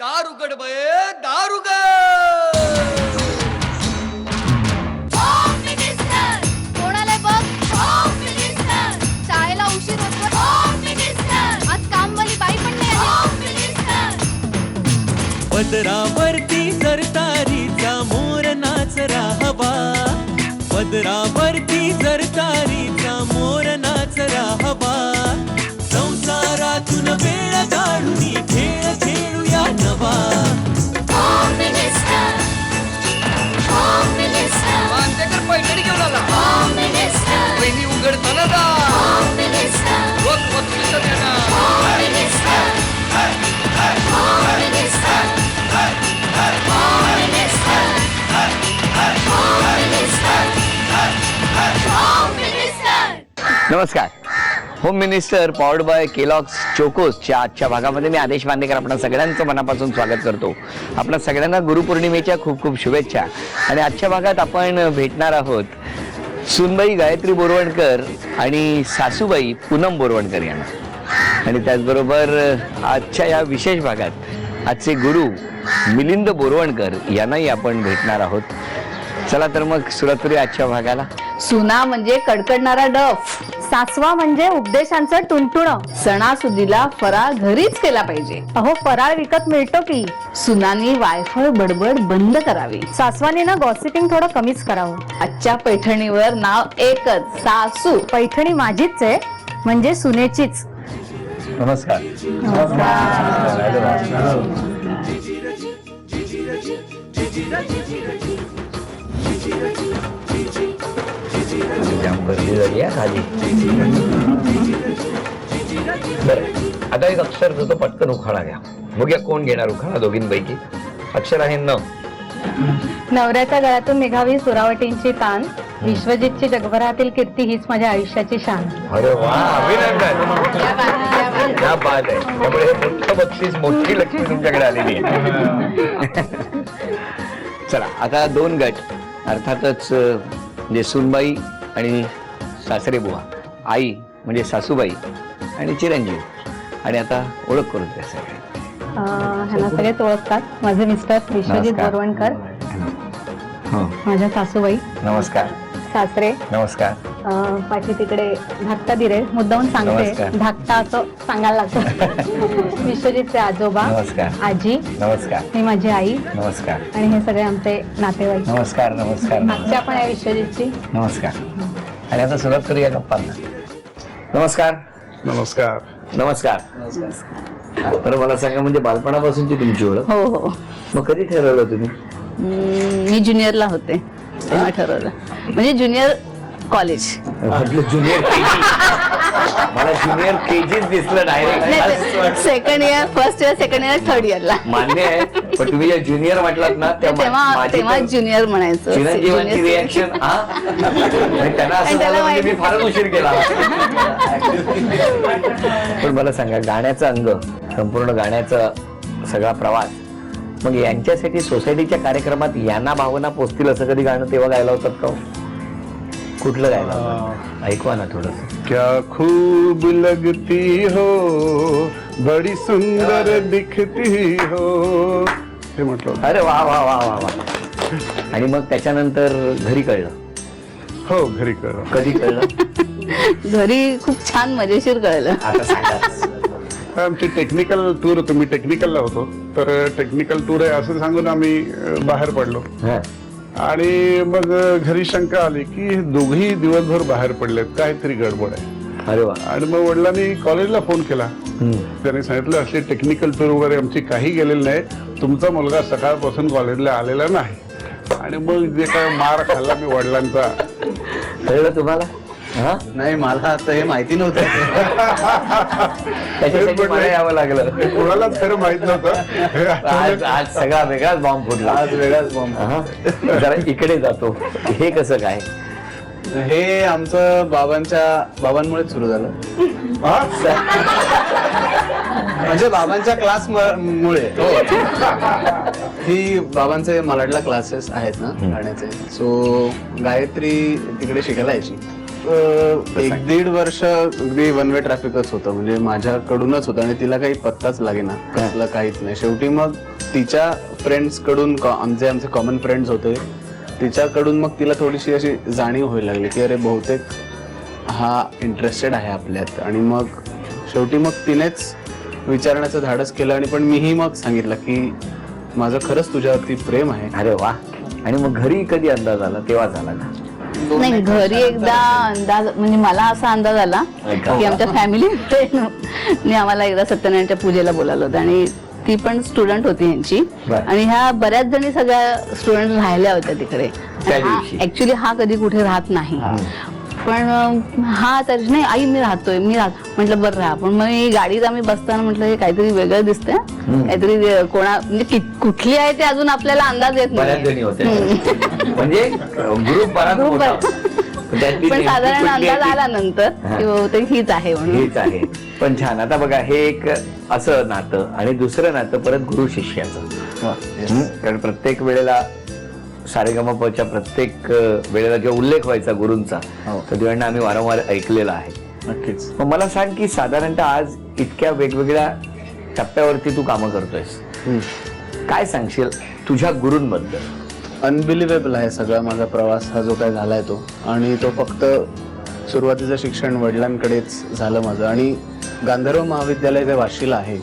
दारुगड बये दारुगड. कोणाला बघ शाळेला उशीर होतो. आज कामवाली बाई पण नाही आली. पदरावरती सरतारीचा मोर नाचरा हवा, पदरावरती सरतारीचा मोर नाचरा हवा. संसारातून वेळ काढून खेळ खेळूया नवा. मांदेकर पैठणी घेऊन आला. पहिली उघडताना दा रोज वकिलीचं देणार. नमस्कार. Home minister powered by Kellogg's चोकोसच्या आजच्या भागामध्ये मी आदेश बांदेकर आपणा सगळ्यांचं मनापासून स्वागत करतो. आपणा सगळ्यांना गुरुपौर्णिमेच्या खूप खूप शुभेच्छा. आणि आजच्या भागात आपण भेटणार आहोत सुनबाई गायत्री बोरवणकर आणि सासूबाई पूनम बोरवणकर यांना. आणि त्याचबरोबर आजच्या या विशेष भागात आजचे गुरु मिलिंद बोरवणकर यांनाही आपण भेटणार आहोत. चला तर मग सुरुवात करूया आजच्या भागाला. सुना म्हणजे कडकडणारा डफ, सासवा म्हणजे उपदेशांचं टुणटुण. सणासुदीला फराळ घरीच केला पाहिजे. अहो फराळ विकत मिळतो की. सुनानी वायफळ बडबड बंद करावी. सासवानी ना गॉसिपिंग थोडं कमीच करावं. आजच्या पैठणीवर नाव एकच, सासू. पैठणी माझीच आहे म्हणजे सुनेचीच. नमस्कार. जाम गर्दी झाली आहे खाली. बरं आता एक अक्षर जो तो पटकन उखाणा घ्या. बघूया कोण घेणार उखाणा दोघींपैकी. अक्षर आहे न. नवऱ्याच्या गळ्यातून निघावी सुरावटींची तान. विश्वजितची जगभरातील कीर्ती हीच माझ्या आयुष्याची शान. अरे वा, अभिनंदन. क्या बात आहे. त्यामुळे हे मोठं बक्षीस, मोठी लक्ष्मी तुमच्याकडे आलेली आहे. चला आता दोन गट. अर्थातच म्हणजे सुनबाई आणि सासरे बुवा, आई म्हणजे सासूबाई आणि चिरंजीव. आणि आता ओळख करून द्या सगळे. ह्यांना सगळेच ओळखतात. माझे मिस्टर विश्वजित नमस्कार. बोरवणकर, हो माझ्या सासूबाई, नमस्कार. सासरे. नमस्कार. पाठी तिकडे धाकटा दिरे. मुद्दाहून सांगते नमस्कार. धाकटा असं सांगायला लागतं. विश्वजितचे आजोबा, नमस्कार. आजी, नमस्कार. ही माझी आई नमस्कार. आणि हे सगळे आमचे नातेवाईक. नमस्कार. नमस्कार. आजच्या पण आहे विश्वजितची. नमस्कार. आणि आता सुरुवात करूया गप्पांना. नमस्कार. नमस्कार. नमस्कार. तर मला सांगा, म्हणजे बालपणापासूनची तुमची ओळख. हो हो. मग कधी ठरवलं तुम्ही? मी ज्युनियरला होते तेव्हा ठरवलं. म्हणजे ज्युनियर कॉलेज. म्हटलं ज्युनियर केजी. मला ज्युनियर केजीच दिसलं direct. Second year, first year, second year, third इयरला. मान्य आहे, पण तुम्ही जे ज्युनियर म्हटलात ना तेव्हा ज्युनियर म्हणायचं. चिरंजीवांची रिॲक्शन. त्यांना असं झालं म्हणजे मी फारच उशीर केला. पण मला सांगा, गाण्याचं अंग, संपूर्ण गाण्याचा सगळा प्रवास, मग यांच्यासाठी सोसायटीच्या कार्यक्रमात यांना भावना पोचतील असं कधी गाणं तेव्हा गायला होतात का? कुठलं गायला होतं? ऐकवा ना थोडं. क्या खूब लगती हो, बड़ी सुंदर दिखती हो, हे म्हटलं. अरे वा वा वा वा वा. आणि मग त्याच्यानंतर घरी कळलं? हो, घरी कळलं. कधी कळलं? घरी खूप छान मजेशीर कळलं. आता सांगा. आमची टेक्निकल टूर होतो. मी टेक्निकलला होतो. तर टेक्निकल टूर आहे असं सांगून आम्ही बाहेर पडलो. हा. आणि मग घरी शंका आली की हे दोघेही दिवसभर बाहेर पडलेत, काहीतरी गडबड आहे. अरे वा. आणि मग वडिलांनी कॉलेजला फोन केला. त्याने सांगितलं असली टेक्निकल टूर वगैरे आमची काही गेलेली नाही, तुमचा मुलगा सकाळपासून कॉलेजला आलेला नाही. आणि मग जे काय मार खाल्ला मी वडिलांचा. कळलं तुम्हाला? नाही, मला आता हे माहिती नव्हतं. त्याच्यासाठी मला यावं लागलं. कोणालाच खरं माहित नव्हतं. आज सगळा वेगळाच बॉम्ब फुटला. आज वेगळाच बॉम्ब. जरा इकडे जातो. हे कसं काय? हे आमचं बाबांमुळेच सुरू झालं. म्हणजे बाबांच्या क्लास मुळे. ही बाबांचे मराठला क्लासेस आहेत ना गाण्याचे. सो गायत्री तिकडे शिकायला यायची. एक दीड वर्ष अगदी वन वे ट्रॅफिकच होतं, म्हणजे माझ्याकडूनच होतं आणि तिला काही पत्ताच लागेना, कसलं काहीच नाही. शेवटी मग तिच्या फ्रेंड्स कडून, आमचे कॉमन फ्रेंड्स होते, तिच्याकडून मग तिला थोडीशी अशी जाणीव व्हायला लागली की अरे बहुतेक हा इंटरेस्टेड आहे आपल्यात. आणि मग शेवटी मग तिनेच विचारण्याचं धाडस केलं. आणि पण मीही मग सांगितलं की माझं खरंच तुझ्यावरती प्रेम आहे. अरे वा. आणि मग घरी कधी अंदाज आला, तेव्हा झाला का? नाही, घरी एकदा अंदाज, म्हणजे मला असा अंदाज आला की आमच्या फॅमिलीने आम्हाला एकदा सत्यनारायणच्या पूजेला बोलावलं होतं आणि ती पण स्टुडंट होती यांची. बरं. आणि ह्या बऱ्याच जणी सगळ्या स्टुडंट राहिल्या होत्या तिकडे. त्या दिवशी. ऍक्च्युली हा कधी कुठे राहत नाही, पण हा तर नाही, आई मी राहतोय, मी म्हटलं बरं राहा. पण मग गाडीत आम्ही बसताना म्हटलं हे काहीतरी वेगळं दिसतंय, काहीतरी कोणा म्हणजे कुठली आहे ते अजून आपल्याला अंदाज येत बऱ्याच नाही. जणी होत्या म्हणजे ग्रुप बराच Group मोठा. बरं. त्यातली पण नेमकी साधारण कुठली आहे अंदाज ती- आला नंतर की बहुतेक हीच आहे म्हणून. हेच आहे. पण छान. आता बघा, हे एक असं नातं आणि दुसरं नातं परत गुरु शिष्याचं. कारण प्रत्येक वेळेला सारेगमपच्या प्रत्येक वेळेला जेव्हा उल्लेख व्हायचा गुरूंचा, तर तेव्हा आम्ही वारंवार ऐकलेला आहे. नक्कीच. मग मला सांग की साधारणतः आज इतक्या वेगवेगळ्या टप्प्यावरती तू कामं करतोयस, काय सांगशील तुझ्या गुरूंबद्दल? अनबिलिव्हेबल आहे सगळा माझा प्रवास हा जो काय झालाय तो. आणि तो फक्त सुरुवातीचं शिक्षण वडिलांकडेच झालं माझं. आणि गांधर्व महाविद्यालय जे वाशीला आहे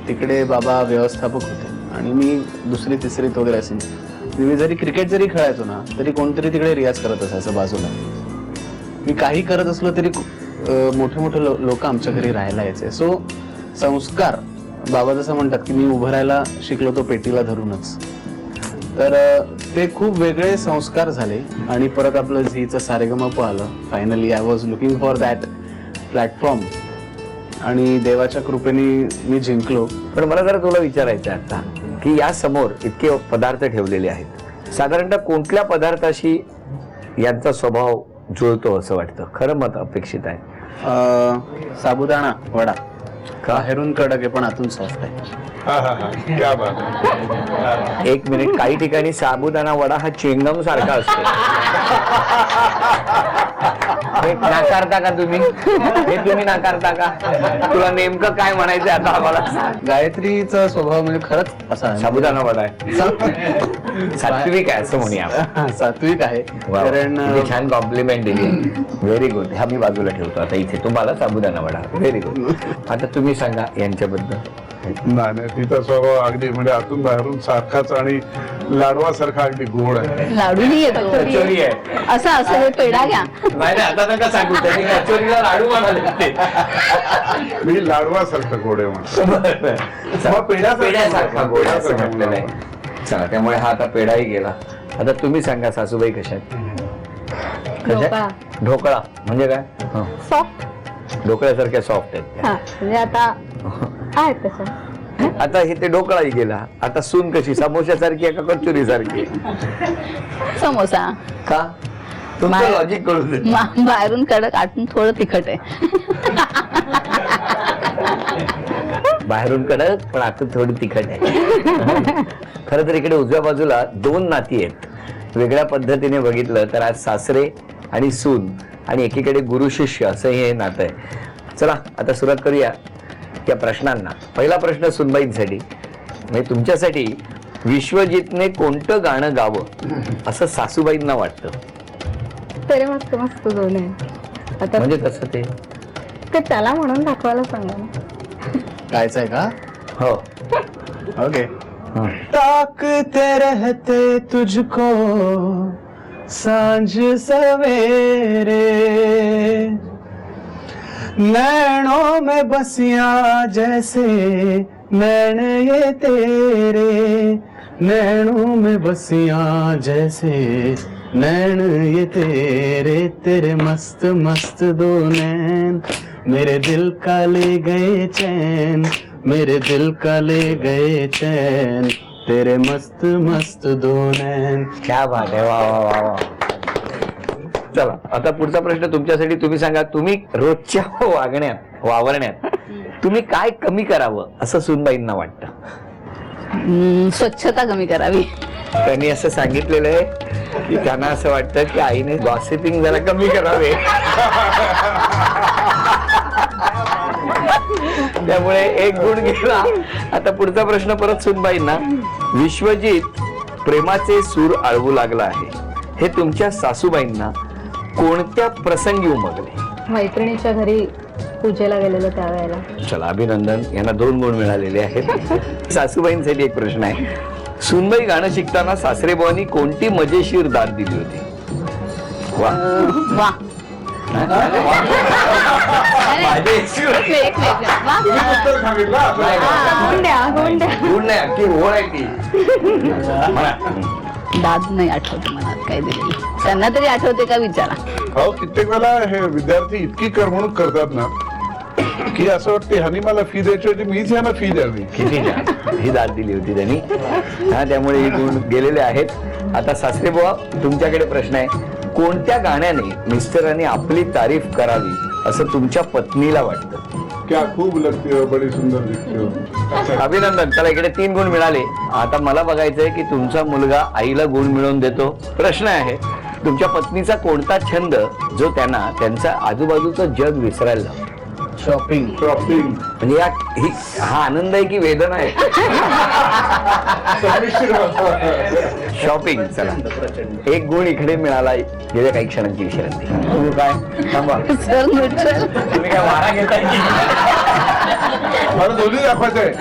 तिकडे बाबा व्यवस्थापक होते आणि मी दुसरी तिसरीत वगैरे असेल. मी जरी क्रिकेट जरी खेळायचो ना तरी कोणतरी तिकडे रियाज करत असायचं बाजूला. मी काही करत असलो तरी मोठे मोठे लोक आमच्या घरी राहायला यायचे. सो संस्कार, बाबा जसं म्हणतात की मी उभं राहायला शिकलो तो पेटीला धरूनच. तर ते खूप वेगळे संस्कार झाले. आणि परत आपलं झीचं सारेगमप आलं. Finally I was looking for that platform आणि देवाच्या कृपेने मी जिंकलो. पण मला जरा तुला विचारायचं आहे आता की या समोर इतके पदार्थ ठेवलेले आहेत, साधारणतः कोणत्या पदार्थाशी यांचा स्वभाव जुळतो असं वाटतं? खरं मत अपेक्षित आहे. साबुदाणा वडा बाहेरून कडक आहे पण आतून सॉफ्ट आहे. क्या बात आहे. एक मिनिट, काही ठिकाणी साबुदाणा वडा हा चेंगम सारखा असतो. हे नाकारता का तुम्ही? हे तुम्ही नाकारता का? तुला नेमकं काय म्हणायचं आता आम्हाला? गायत्रीचा स्वभाव म्हणजे खरंच असा आहे. साबुदाणा वडा आहे, सात्विक आहे असं म्हणूया. सात्विक आहे. वा, कारण किती छान कॉम्प्लिमेंट दिली. Very good. हा मी बाजूला ठेवतो आता इथे. तुम्हाला साबुदाणा वडा. Very good. आता तुम्ही सांगा यांच्याबद्दल. नाही, तिचा स्वभाव अगदी म्हणजे आतून बाहेरून सारखाच आणि लाडवासारखा अगदी गोड आहे. लाडू नाही येतो कचोरी आहे. असं असं हे पेढा घ्या. नाही आता नका सांगू, त्यांनी कचोरीला लाडू म्हणाले ते. मी लाडवासारखं गोड आहे म्हणतो. मग पेढ्यासारखा गोड आहे असं म्हटलेलं आहे. चला, त्यामुळे हा आता पेढाही गेला. आता तुम्ही सांगा सासूबाई कशा आहेत? ढोकळा. ढोकळा म्हणजे काय? सॉफ्ट. ढोकळ्यासारख्या सॉफ्ट आहेत. हा म्हणजे आता आहे तसं. आता हे ते ढोकळाही गेला. आता सून कशी, समोशासारखी आहे का कचोरी सारखी? समोसा. का? तुमचं लॉजिक कळू दे. बाहेरून कडक आतून थोडं तिखट आहे. बाहेरून कडक पण आतून थोडी तिखट आहे. खरं तर इकडे उजव्या बाजूला दोन नाती आहेत. वेगळ्या पद्धतीने बघितलं तर आज सासरे आणि सून आणि एकीकडे गुरु शिष्य असं हे नातं आहे. चला आता सुरुवात करूया या प्रश्नांना. पहिला प्रश्न सुनबाईंसाठी, म्हणजे तुमच्यासाठी विश्वजितने कोणतं गाणं गावं असं सासूबाईंना वाटतं? तरी मस्त मस्त दोन आहे. आता म्हणजे कसं ते? ते त्याला म्हणून दाखवायला सांगा ना. गायचं आहे का? हो. ओके. ताकते रहते तुझको सांझ सवेरे, नैनों में बसिया जैसे नैन ये तेरे, नैनों में बसिया जैसे नैन ये तेरे, तेरे मस्त मस्त दो नैन मेरे दिल का ले गए चैन, मेरे दिल का ले गए चैन, तेरे मस्त मस्त दो नैन. क्या बात आहे. वा वा वा वा. चला आता पुढचा प्रश्न तुमच्यासाठी. तुम्ही सांगा, तुम्ही रोजच्या वावरण्यात तुम्ही काय कमी करावं असं सुनबाईंना वाटतं? स्वच्छता कमी करावी. त्यांनी असं सांगितलेलं आहे की त्यांना असं वाटतं की आईने गॉसिपिंग जरा कमी करावे. त्यामुळे एक गुण गेला. आता पुढचा प्रश्न परत सुनबाईंना. विश्वजित प्रेमाचे सूर आळवू लागला आहे, हे तुमच्या सासूबाईंना कोणत्या प्रसंगी उमगले? मैत्रिणीच्या घरी पूजेला गेलेलं त्यावेळेला. चला, अभिनंदन. यांना 2 गुण मिळालेले आहेत. सासूबाईंसाठी एक प्रश्न आहे. सुनबाई गाणं शिकताना सासरेबुवांनी कोणती मजेशीर दाद दिली होती? वा. वा. मजेशीर. एक मिनिट. वा. तुम्ही उत्तर सांगितलं असं नाही, नाही. गुण द्या, गुण द्या. गुण नाही, अख्खी ओळ आहे ती. म्हणा. दाद नाही आठवते मनात काय दिलेली. त्यांना तरी आठवते का विचारा. अहो कित्येक वेळा हे विद्यार्थी इतकी करमणूक करतात ना की असं वाटते ह्यानी मला फी द्यायची होती, मीच ह्यांना फी द्यावी. किती छान ही दाद दिली होती त्यांनी. हा, त्यामुळे हे गुण गेलेले आहेत. आता सासरेबुवा, तुमच्याकडे प्रश्न आहे. कोणत्या गाण्याने मिस्टरांनी आपली तारीफ करावी असं तुमच्या पत्नीला वाटतं? क्या खूप लगती हो, बडी सुंदर दिसते हो. अभिनंदन. त्याला इकडे 3 गुण मिळाले. आता मला बघायचंय की तुमचा मुलगा आईला गुण मिळवून देतो. प्रश्न आहे, तुमच्या पत्नीचा कोणता छंद जो त्यांना त्यांचा आजूबाजूचं जग विसरायला लावतो? शॉपिंग. शॉपिंग. म्हणजे हा आनंद आहे की वेदना आहे? शॉपिंग. चला, 1 गुण इकडे मिळाला. गेल्या काही क्षणांची विश्रांती. तुम्ही काय थांबा, सर न्यूट्रल. तुम्ही काय वारा घेताय की? मला दोन्ही दाखवायचंय.